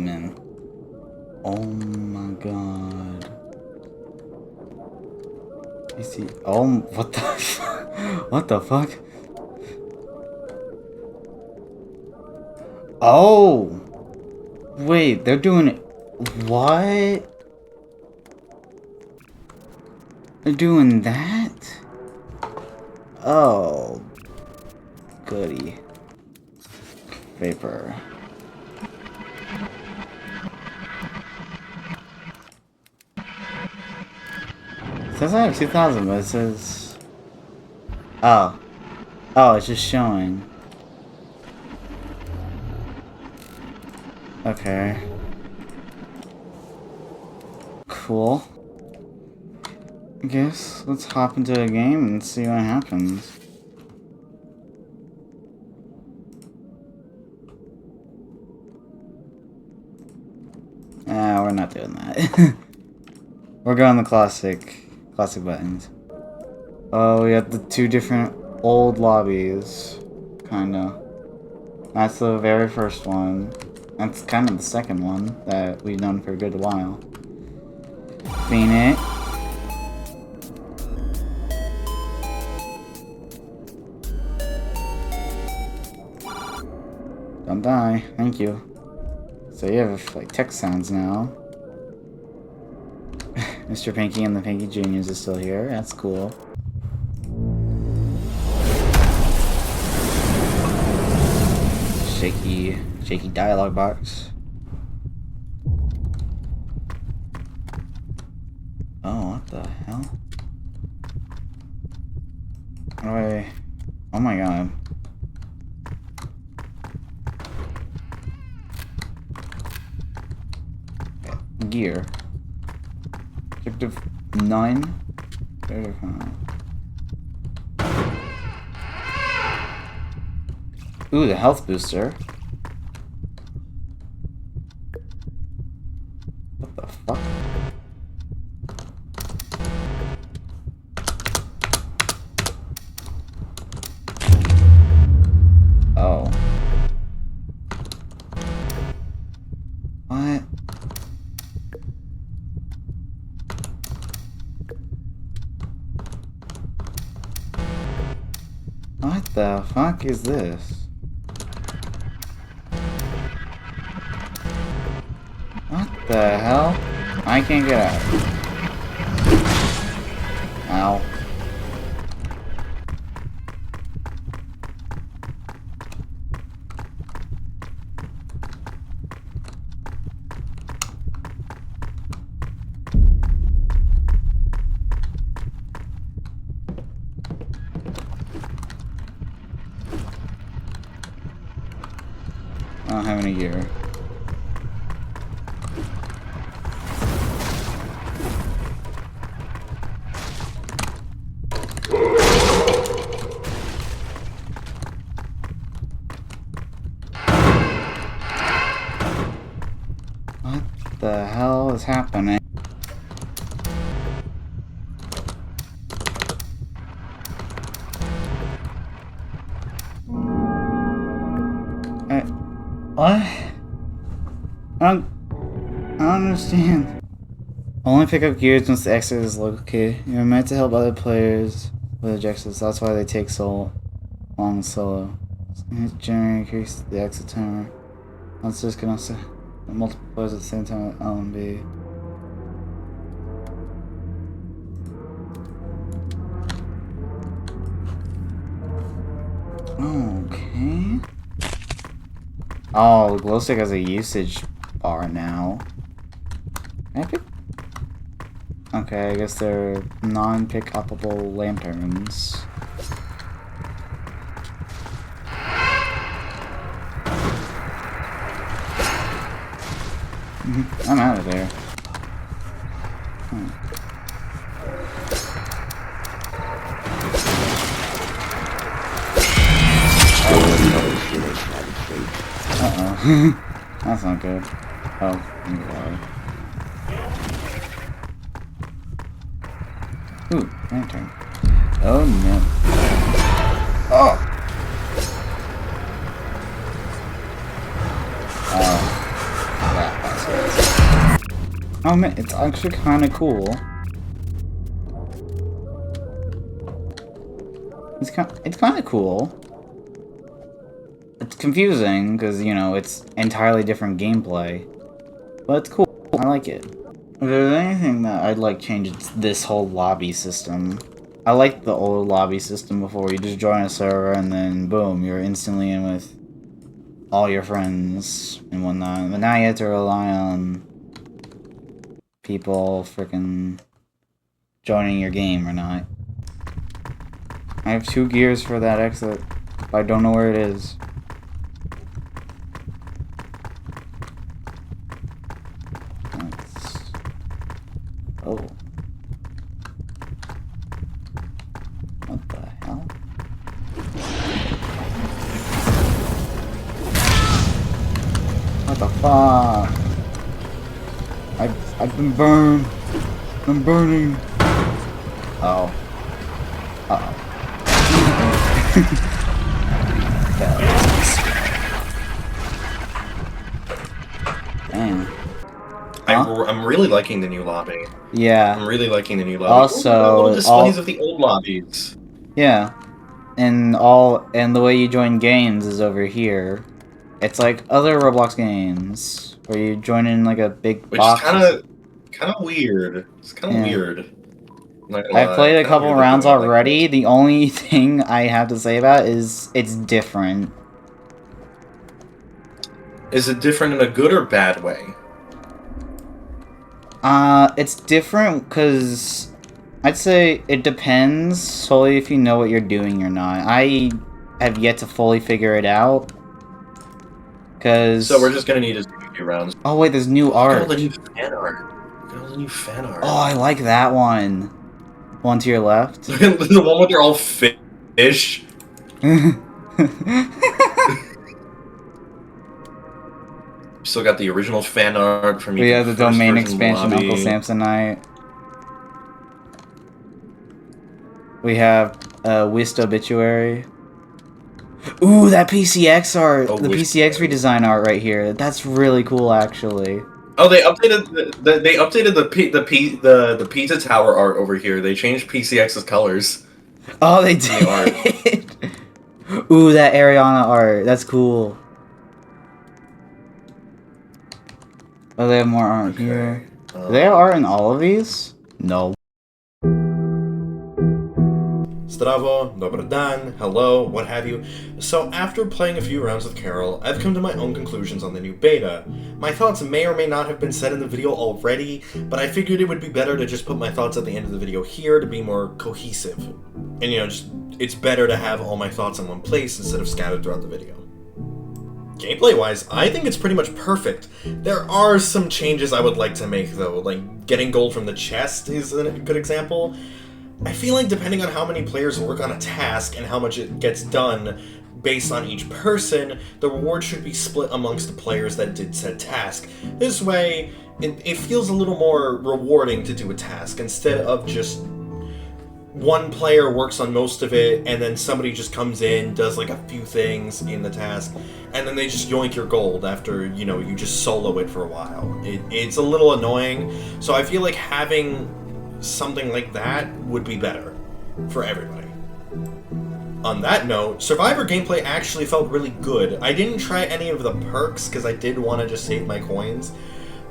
them in. Oh my god. You see? Oh, what the what the fuck? Oh! Wait, they're doing it. What? They're doing that? Oh. Goody. Vapor. It says I have 2,000, but it says... Oh. Oh, it's just showing. Okay. Cool. I guess let's hop into a game and see what happens. We're not doing that. We're going the classic buttons. Oh, we got the two different old lobbies, kinda. That's the very first one. That's kind of the second one that we've done for a good while. Phoenix. Don't die. Thank you. So you have, like, text sounds now. Mr. Pinky and the Pinky Juniors is still here. That's cool. Shaky dialogue box. Oh, what the hell? Oh my god. Gear. Objective 9. Ooh, the health booster. What the fuck? Oh. What? What the fuck is this? What the hell? I can't get out. Ow. I don't have any gear. What the hell is happening? What? I don't understand. Only pick up gears once the exit is located. You're meant to help other players with objectives. That's why they take so long solo. Generally increase the exit timer. Monsters can also multiple players at the same time with L and B. Okay. Oh, the glow stick has a usage bar now. Can I pick? Okay, I guess they're non-pick-upable lanterns. I'm out of there. Uh-oh. That's not good. Oh, anyway. Ooh, lantern. Oh no. Oh! Oh. Yeah. Oh man, it's actually kind of cool. It's kind of cool. It's confusing because, you know, it's entirely different gameplay, but it's cool. I like it. If there's anything that I'd like change, it's this whole lobby system. I liked the old lobby system before. You just join a server and then boom, you're instantly in with all your friends and whatnot. But now you have to rely on people freaking joining your game or not. I have 2 gears for that exit, but I don't know where it is. Oh. What the hell? What the fuck? I've been burned. I'm burning. Oh. Uh-oh. Dang. Huh? I'm really liking the new lobby. Yeah. I'm really liking the new lobby. Also, little displays of the old lobbies. Yeah. And the way you join games is over here. It's like other Roblox games where you join in like a big box. Which is kind of weird. It's kind of weird. I've played a couple rounds already. Like the only thing I have to say about it is it's different. Is it different in a good or bad way? It's different because I'd say it depends solely if you know what you're doing or not. I have yet to fully figure it out. So we're just gonna need to do a few rounds. Oh wait, there's new art. Look at all the new fan art. Look at all the new fan art. Oh, I like that one. One to your left. The one where they're all fish. Still got the original fan art from. We have the domain expansion, Uncle Samsonite. We have Whist Obituary. Ooh, that PCX art! The PCX redesign art right here. That's really cool, actually. Oh, they updated the pizza tower art over here. They changed PCX's colors. Oh, they did. Ooh, that Ariana art. That's cool. Oh, they have more art here. Do they have art in all of these? No. Zdravo, dobar dan, hello, what have you. So after playing a few rounds with Carol, I've come to my own conclusions on the new beta. My thoughts may or may not have been said in the video already, but I figured it would be better to just put my thoughts at the end of the video here to be more cohesive. And you know, it's better to have all my thoughts in one place instead of scattered throughout the video. Gameplay-wise, I think it's pretty much perfect. There are some changes I would like to make though, like getting gold from the chest is a good example. I feel like depending on how many players work on a task and how much it gets done based on each person, the reward should be split amongst the players that did said task. This way, it feels a little more rewarding to do a task instead of just one player works on most of it and then somebody just comes in, does like a few things in the task, and then they just yoink your gold after, you know, you just solo it for a while. It's a little annoying, so I feel like having something like that would be better for everybody. On that note, Survivor gameplay actually felt really good. I didn't try any of the perks because I did want to just save my coins,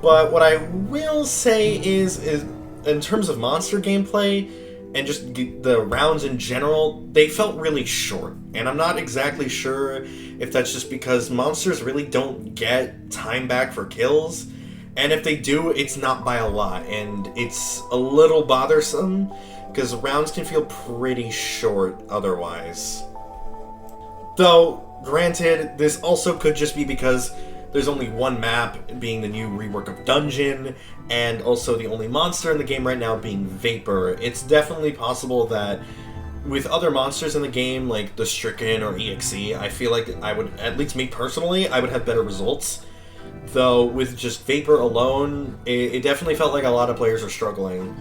but what I will say is in terms of monster gameplay and just the rounds in general, they felt really short, and I'm not exactly sure if that's just because monsters really don't get time back for kills. And if they do, it's not by a lot, and it's a little bothersome, because rounds can feel pretty short otherwise. Though, granted, this also could just be because there's only one map, being the new rework of Dungeon, and also the only monster in the game right now being Vapor. It's definitely possible that with other monsters in the game, like the Stricken or EXE, I feel like I would, at least me personally, I would have better results. Though, with just Vapor alone, it definitely felt like a lot of players are struggling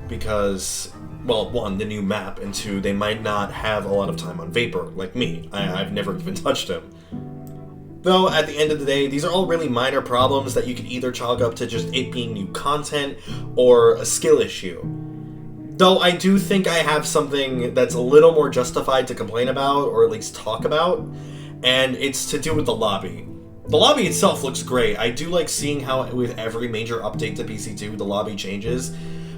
because, well, one, the new map, and two, they might not have a lot of time on Vapor, like me. I've never even touched him. Though, at the end of the day, these are all really minor problems that you could either chalk up to just it being new content or a skill issue. Though I do think I have something that's a little more justified to complain about, or at least talk about, and it's to do with the lobby. The lobby itself looks great. I do like seeing how with every major update to PC2, the lobby changes.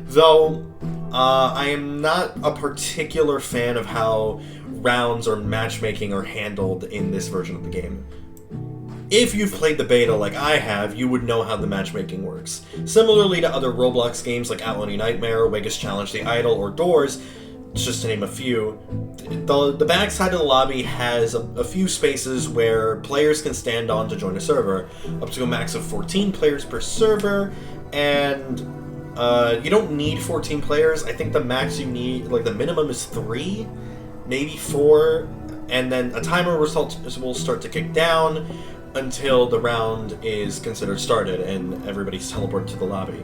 Though, I am not a particular fan of how rounds or matchmaking are handled in this version of the game. If you've played the beta like I have, you would know how the matchmaking works. Similarly to other Roblox games like Outlaw Nightmare, Vegas Challenge the Idol, or Doors, just to name a few, the backside of the lobby has a few spaces where players can stand on to join a server, up to a max of 14 players per server, and you don't need 14 players. I think the max you need, like the minimum is 3, maybe 4, and then a timer will start to kick down until the round is considered started and everybody's teleported to the lobby.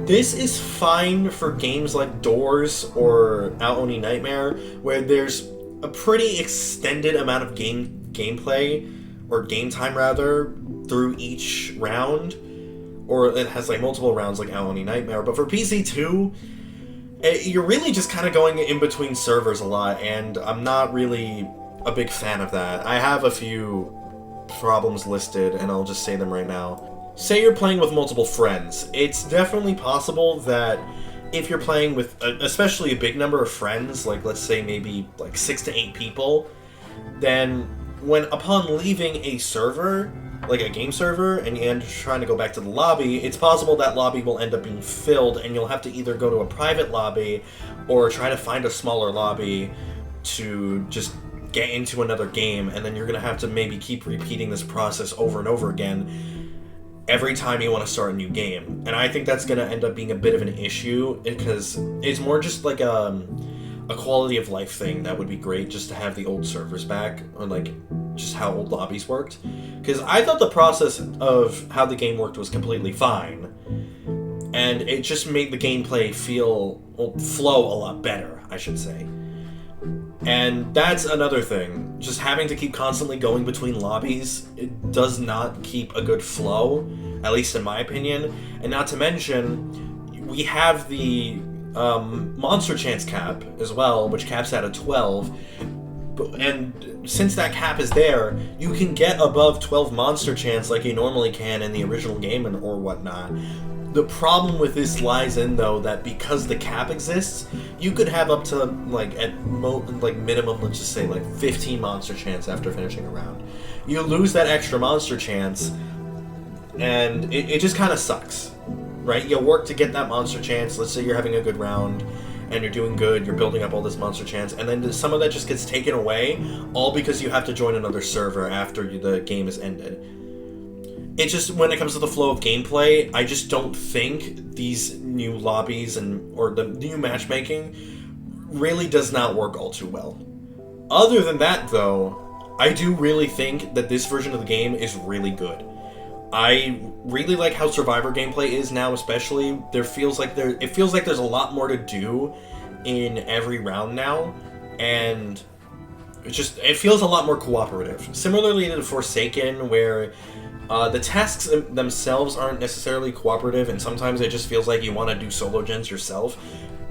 This is fine for games like Doors or Outlaw Nightmare, where there's a pretty extended amount of gameplay, or game time rather, through each round, or it has like multiple rounds like Outlaw Nightmare. But for PC2, you're really just kind of going in between servers a lot, and I'm not really a big fan of that. I have a few problems listed, and I'll just say them right now. Say you're playing with multiple friends. It's definitely possible that if you're playing with especially a big number of friends, like let's say maybe like 6 to 8 people, then upon leaving a server, like a game server, and you end up trying to go back to the lobby, it's possible that lobby will end up being filled, and you'll have to either go to a private lobby or try to find a smaller lobby to just get into another game, and then you're going to have to maybe keep repeating this process over and over again every time you want to start a new game. And I think that's going to end up being a bit of an issue, because it's more just like a quality of life thing that would be great, just to have the old servers back, or like just how old lobbies worked. Because I thought the process of how the game worked was completely fine, and it just made the gameplay flow a lot better, I should say. And that's another thing. Just having to keep constantly going between lobbies, it does not keep a good flow, at least in my opinion. And not to mention, we have the monster chance cap as well, which caps out at 12. And since that cap is there, you can get above 12 monster chance like you normally can in the original game or whatnot. The problem with this lies in, though, that because the cap exists, you could have up to, like, minimum, let's just say, like, 15 monster chance after finishing a round. You lose that extra monster chance, and it just kind of sucks, right? You work to get that monster chance. Let's say you're having a good round, and you're doing good, you're building up all this monster chance, and then some of that just gets taken away, all because you have to join another server after the game is ended. It's just, when it comes to the flow of gameplay, I just don't think these new lobbies or the new matchmaking really does not work all too well. Other than that, though, I do really think that this version of the game is really good. I really like how Survivor gameplay is now, especially. It feels like there's a lot more to do in every round now, and it feels a lot more cooperative. Similarly to Forsaken, where the tasks themselves aren't necessarily cooperative, and sometimes it just feels like you want to do solo gens yourself.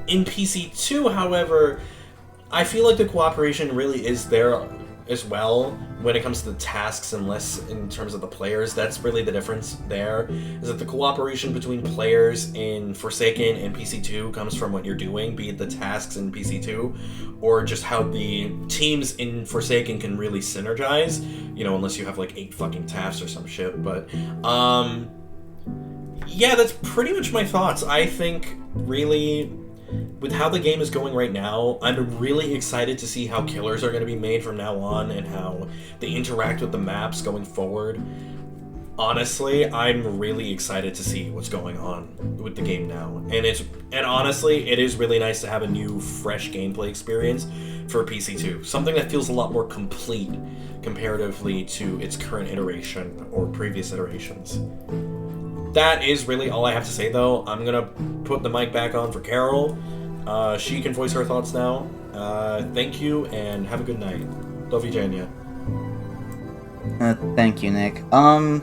In PC2, however, I feel like the cooperation really is there as well when it comes to the tasks, and less in terms of the players. That's really the difference there, is that the cooperation between players in Forsaken and PC2 comes from what you're doing, be it the tasks in PC2, or just how the teams in Forsaken can really synergize, unless you have like 8 fucking tasks or some shit. But yeah, that's pretty much my thoughts. I think, really, with how the game is going right now, I'm really excited to see how killers are going to be made from now on, and how they interact with the maps going forward. Honestly, I'm really excited to see what's going on with the game now. And honestly, it is really nice to have a new, fresh gameplay experience for PC2. Something that feels a lot more complete comparatively to its current iteration or previous iterations. That is really all I have to say, though. I'm gonna put the mic back on for Carol. She can voice her thoughts now. Thank you, and have a good night. Love you, Jania. Thank you, Nick. In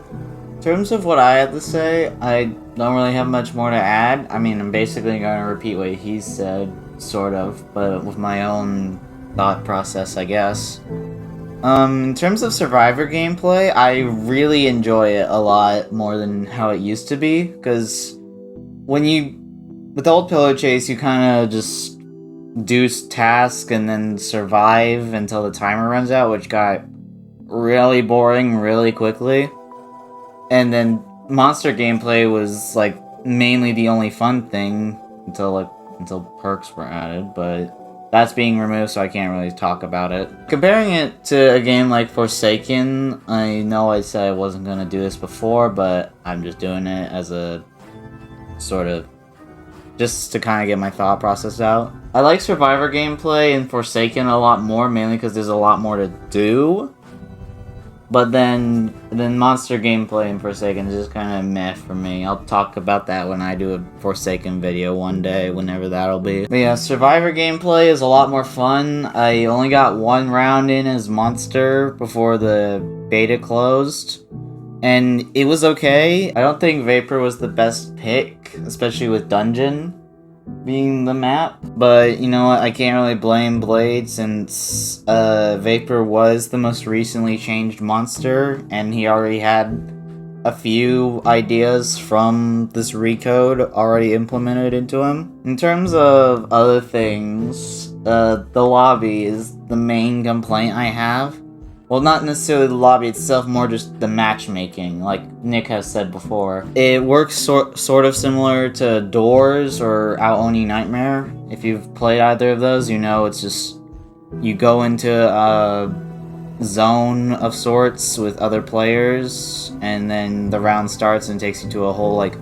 terms of what I have to say, I don't really have much more to add. I mean, I'm basically going to repeat what he said, sort of, but with my own thought process, I guess. In terms of Survivor gameplay, I really enjoy it a lot more than how it used to be, because with Old Pillow Chase, you kind of just do tasks and then survive until the timer runs out, which got really boring really quickly. And then monster gameplay was like mainly the only fun thing until perks were added, but that's being removed, so I can't really talk about it. Comparing it to a game like Forsaken, I know I said I wasn't gonna do this before, but I'm just doing it as a sort of just to kind of get my thought process out. I like Survivor gameplay in Forsaken a lot more, mainly because there's a lot more to do. But then monster gameplay in Forsaken is just kind of meh for me. I'll talk about that when I do a Forsaken video one day, whenever that'll be. But yeah, Survivor gameplay is a lot more fun. I only got one round in as monster before the beta closed, and it was okay. I don't think Vapor was the best pick, especially with Dungeon being the map. But you know what, I can't really blame Blade since Vapor was the most recently changed monster, and he already had a few ideas from this RECODE already implemented into him. In terms of other things, the lobby is the main complaint I have. Well, not necessarily the lobby itself, more just the matchmaking, like Nick has said before. It works sort of similar to Doors or Our Oni Nightmare. If you've played either of those, you know it's just you go into a zone of sorts with other players, and then the round starts and takes you to a whole like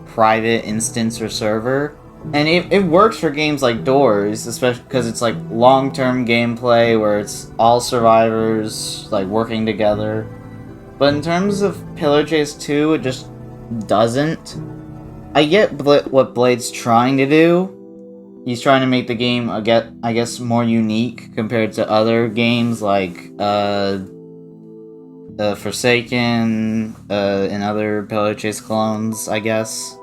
private instance or server. And it works for games like Doors, especially because it's like long-term gameplay where it's all survivors like working together. But in terms of Pillar Chase 2, it just doesn't. I get what Blade's trying to do. He's trying to make the game, I guess, more unique compared to other games like Forsaken and other Pillar Chase clones, I guess.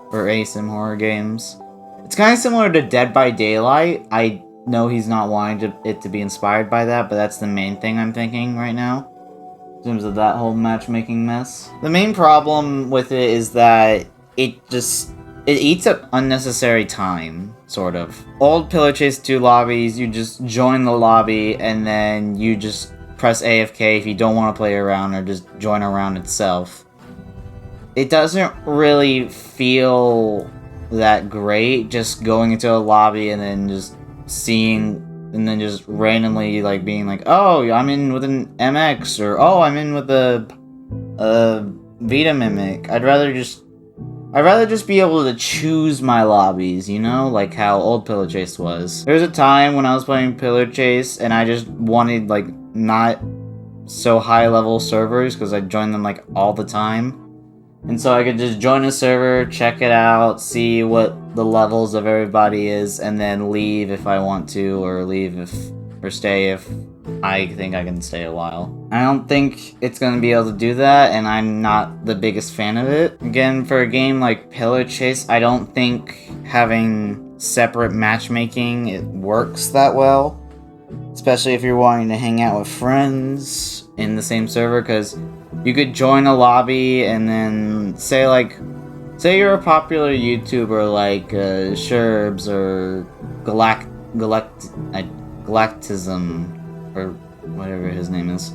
Or asym horror games. It's kind of similar to Dead by Daylight. I know he's not wanting it to be inspired by that, but that's the main thing I'm thinking right now, in terms of that whole matchmaking mess. The main problem with it is that it eats up unnecessary time, sort of. Old Pillar Chase 2 lobbies, you just join the lobby and then you just press AFK if you don't want to play around, or just join a round itself. It doesn't really feel that great just going into a lobby and then just seeing, and then just randomly like being like, oh, I'm in with an MX, or oh, I'm in with a Vita Mimic. I'd rather just be able to choose my lobbies, you know, like how old Pillar Chase was. There was a time when I was playing Pillar Chase and I just wanted like not so high level servers because I joined them like all the time. And so I could just join a server, check it out, see what the levels of everybody is, and then leave if I want to, or stay if I think I can stay a while. I don't think it's going to be able to do that, and I'm not the biggest fan of it. Again, for a game like Pillar Chase, I don't think having separate matchmaking, it works that well. Especially if you're wanting to hang out with friends in the same server, because you could join a lobby and then say you're a popular YouTuber like Sherbs or Galactism or whatever his name is.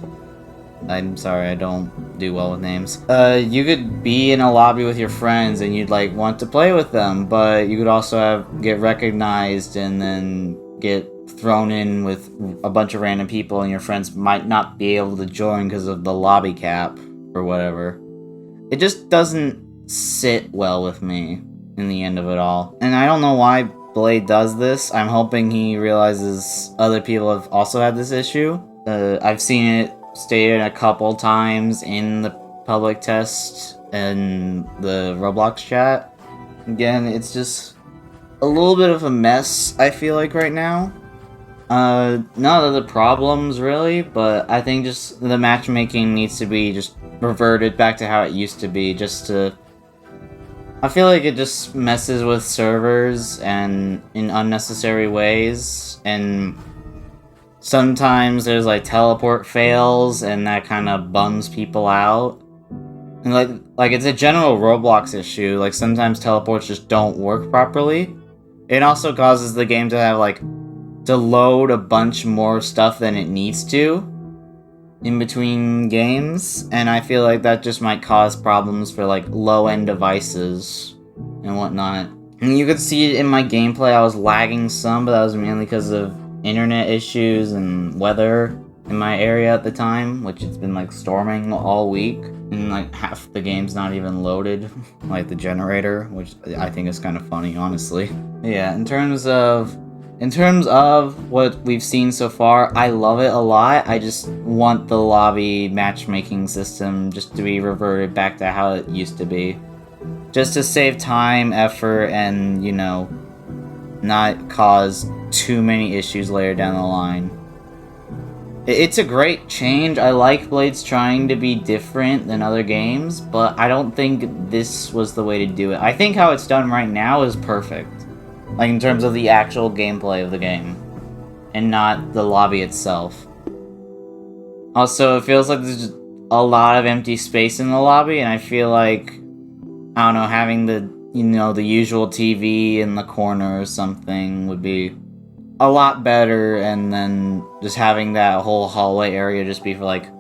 I'm sorry, I don't do well with names. You could be in a lobby with your friends and you'd like want to play with them, but you could also get recognized and then get thrown in with a bunch of random people, and your friends might not be able to join because of the lobby cap or whatever. It just doesn't sit well with me in the end of it all. And I don't know why Blade does this. I'm hoping he realizes other people have also had this issue. I've seen it stated a couple times in the public test and the Roblox chat. Again, it's just a little bit of a mess, I feel like, right now. None of the problems really, but I think just the matchmaking needs to be just reverted back to how it used to be, just to... I feel like it just messes with servers and in unnecessary ways, and sometimes there's like teleport fails and that kind of bums people out. And like it's a general Roblox issue, like sometimes teleports just don't work properly. It also causes the game to have like to load a bunch more stuff than it needs to in between games, and I feel like that just might cause problems for like low-end devices and whatnot. And you could see it in my gameplay, I was lagging some, but that was mainly because of internet issues and weather in my area at the time, which it's been like storming all week, and like half the game's not even loaded, like the generator, which I think is kind of funny, honestly. Yeah, in terms of what we've seen so far, I love it a lot. I just want the lobby matchmaking system just to be reverted back to how it used to be. Just to save time, effort, and, you know, not cause too many issues later down the line. It's a great change. I like Blades trying to be different than other games, but I don't think this was the way to do it. I think how it's done right now is perfect. Like, in terms of the actual gameplay of the game. And not the lobby itself. Also, it feels like there's just a lot of empty space in the lobby, and I feel like, I don't know, having the, you know, the usual TV in the corner or something would be a lot better, and then just having that whole hallway area just be for, like,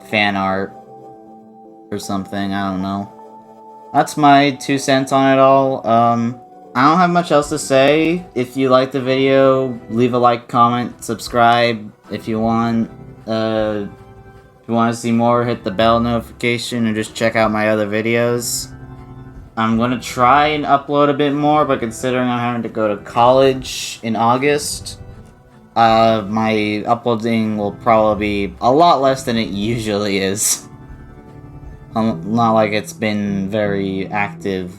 fan art or something, I don't know. That's my 2 cents on it all. I don't have much else to say. If you like the video, leave a like, comment, subscribe if you want. If you want to see more, hit the bell notification, and just check out my other videos. I'm gonna try and upload a bit more, but considering I'm having to go to college in August, my uploading will probably be a lot less than it usually is. Not like it's been very active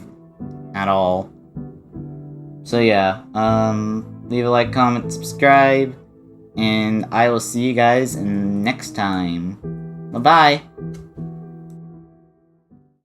at all. So yeah, leave a like, comment, subscribe, and I will see you guys next time. Bye-bye!